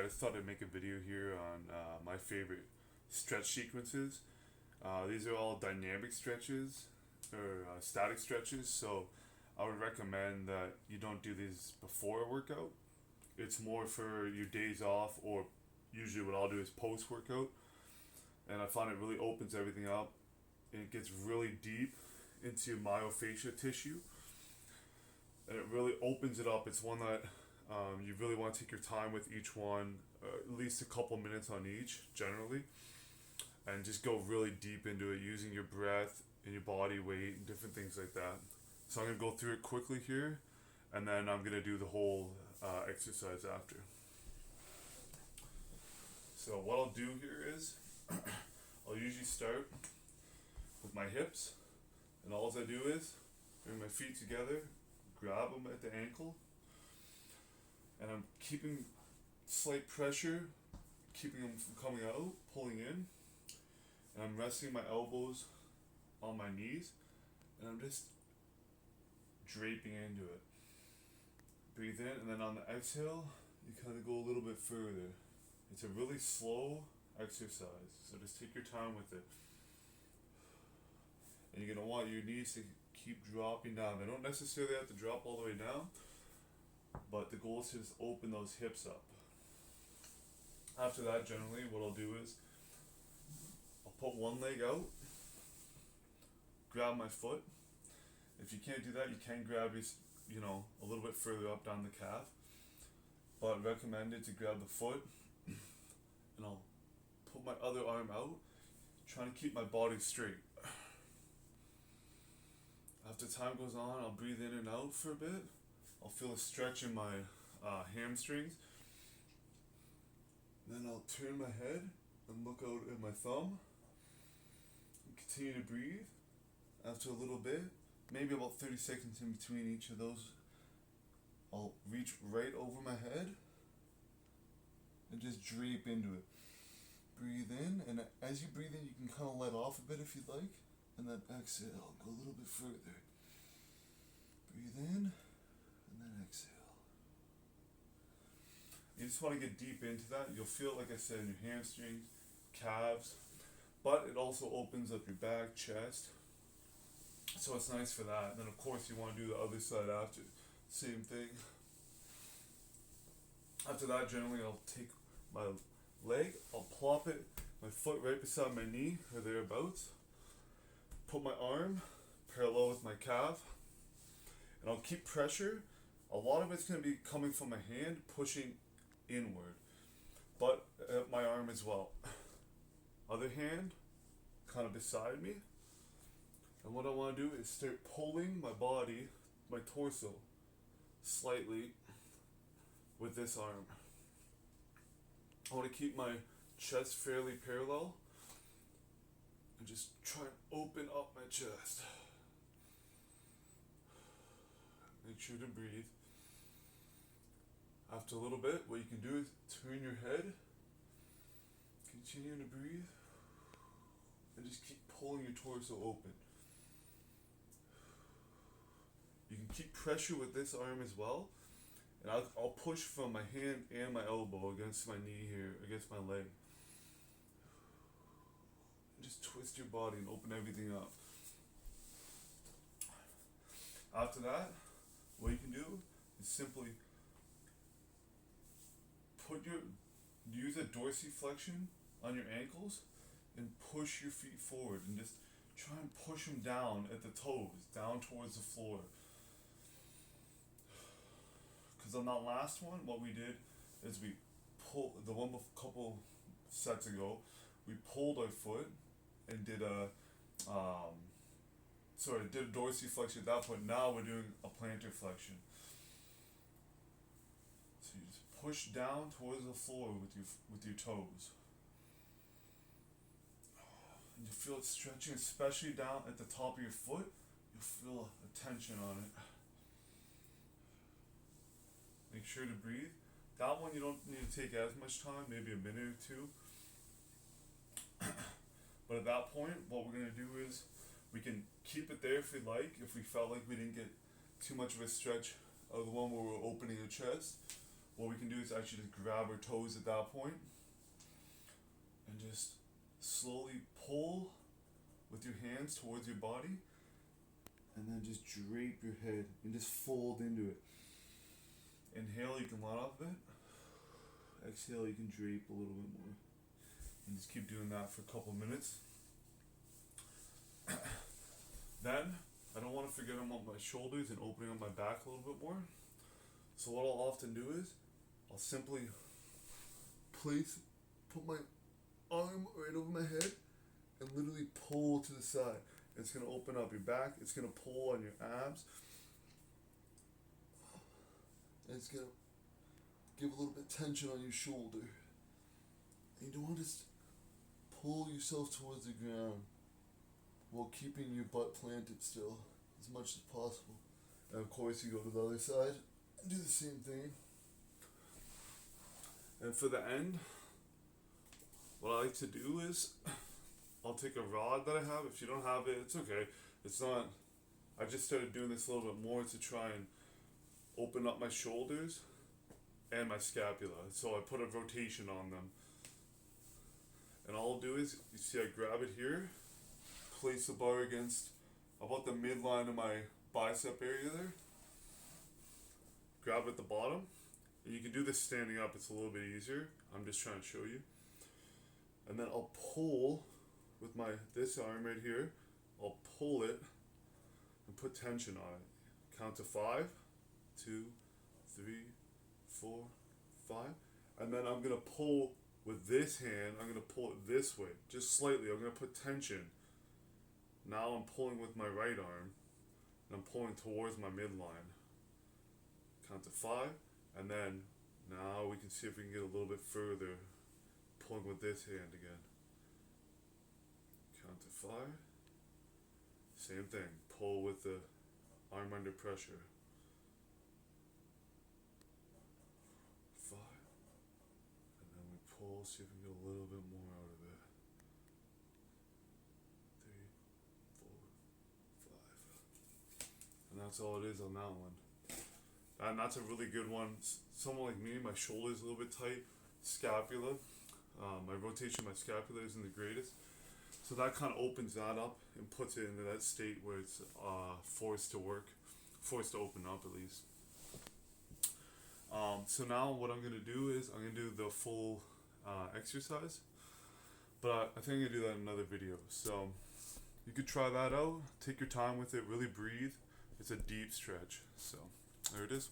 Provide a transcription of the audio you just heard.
I thought I'd make a video here on my favorite stretch sequences. These are all dynamic stretches or static stretches, so I would recommend that you don't do these before a workout. It's more for your days off, or usually what I'll do is post workout, and I find it really opens everything up and it gets really deep into your myofascia tissue, and it really opens it up. It's one that you really want to take your time with each one, at least a couple minutes on each, generally, and just go really deep into it using your breath and your body weight and different things like that. So I'm going to go through it quickly here, and then I'm going to do the whole exercise after. So what I'll do here is I'll usually start with my hips, and all I do is bring my feet together, grab them at the ankle, and I'm keeping slight pressure, keeping them from coming out, pulling in, and I'm resting my elbows on my knees, and I'm just draping into it. Breathe in, and then on the exhale, you kind of go a little bit further. It's a really slow exercise, so just take your time with it. And you're going to want your knees to keep dropping down. They don't necessarily have to drop all the way down, but the goal is to just open those hips up. After that, generally, what I'll do is I'll put one leg out, grab my foot. If you can't do that, you can grab your, a little bit further up down the calf. But recommended to grab the foot, and I'll put my other arm out, trying to keep my body straight. After time goes on, I'll breathe in and out for a bit. I'll feel a stretch in my hamstrings. Then I'll turn my head and look out at my thumb and continue to breathe. After a little bit, maybe about 30 seconds in between each of those, I'll reach right over my head and just drape into it. Breathe in, and as you breathe in, you can kind of let off a bit if you'd like, and then exhale, go a little bit further. Breathe in, and then exhale. You just want to get deep into that. You'll feel, like I said, in your hamstrings, calves, but it also opens up your back, chest. So it's nice for that. And then of course you want to do the other side after. Same thing. After that, generally I'll take my leg, I'll plop it, my foot right beside my knee or thereabouts. Put my arm parallel with my calf, and I'll keep pressure. A lot of it's going to be coming from my hand, pushing inward, but my arm as well. Other hand kind of beside me, and what I want to do is start pulling my body, my torso, slightly with this arm. I want to keep my chest fairly parallel and just try and open up my chest. Make sure to breathe. After a little bit, what you can do is turn your head, continue to breathe, and just keep pulling your torso open. You can keep pressure with this arm as well, and I'll push from my hand and my elbow against my knee here, against my leg. And just twist your body and open everything up. After that, what you can do is simply use a dorsiflexion on your ankles and push your feet forward, and just try and push them down at the toes, down towards the floor. Because on that last one, what we did is we pulled, the one a couple sets ago, we pulled our foot and did a dorsiflexion at that point. Now we're doing a plantar flexion. So you just push down towards the floor with your toes. And you feel it stretching, especially down at the top of your foot. You'll feel a tension on it. Make sure to breathe. That one you don't need to take as much time, maybe a minute or two. But at that point, what we're going to do is we can keep it there if we like. If we felt like we didn't get too much of a stretch of the one where we're opening the chest, what we can do is actually just grab our toes at that point and just slowly pull with your hands towards your body, and then just drape your head and just fold into it. Inhale, you can let off a bit. Exhale, you can drape a little bit more. And just keep doing that for a couple minutes. Then, I don't want to forget about my shoulders and opening up my back a little bit more. So what I'll often do is, I'll simply put my arm right over my head and literally pull to the side. It's going to open up your back, it's going to pull on your abs, and it's going to give a little bit of tension on your shoulder. And you don't want to just pull yourself towards the ground while keeping your butt planted still as much as possible. And of course you go to the other side and do the same thing. And for the end, what I like to do is I'll take a rod that I have. If you don't have it, it's okay. It's not, I just started doing this a little bit more to try and open up my shoulders and my scapula. So I put a rotation on them. And all I'll do is, you see I grab it here, place the bar against about the midline of my bicep area there. Grab at the bottom. And you can do this standing up, it's a little bit easier. I'm just trying to show you. And then I'll pull with this arm right here. I'll pull it and put tension on it. Count to 5, 2, 3, 4, 5. And then I'm going to pull with this hand, I'm going to pull it this way, just slightly. I'm going to put tension. Now I'm pulling with my right arm, and I'm pulling towards my midline. Count to 5, and then now we can see if we can get a little bit further, pulling with this hand again. Count to 5. Same thing, pull with the arm under pressure. 5. And then we pull, see if we can get a little bit more out of it. 3, 4, 5. And that's all it is on that one. And that's a really good one. Someone like me, my shoulder's a little bit tight, scapula. My rotation, my scapula isn't the greatest. So that kind of opens that up and puts it into that state where it's forced to work, forced to open up at least. So now what I'm going to do is I'm going to do the full exercise. But I think I'm going to do that in another video. So you could try that out. Take your time with it. Really breathe. It's a deep stretch. So there it is.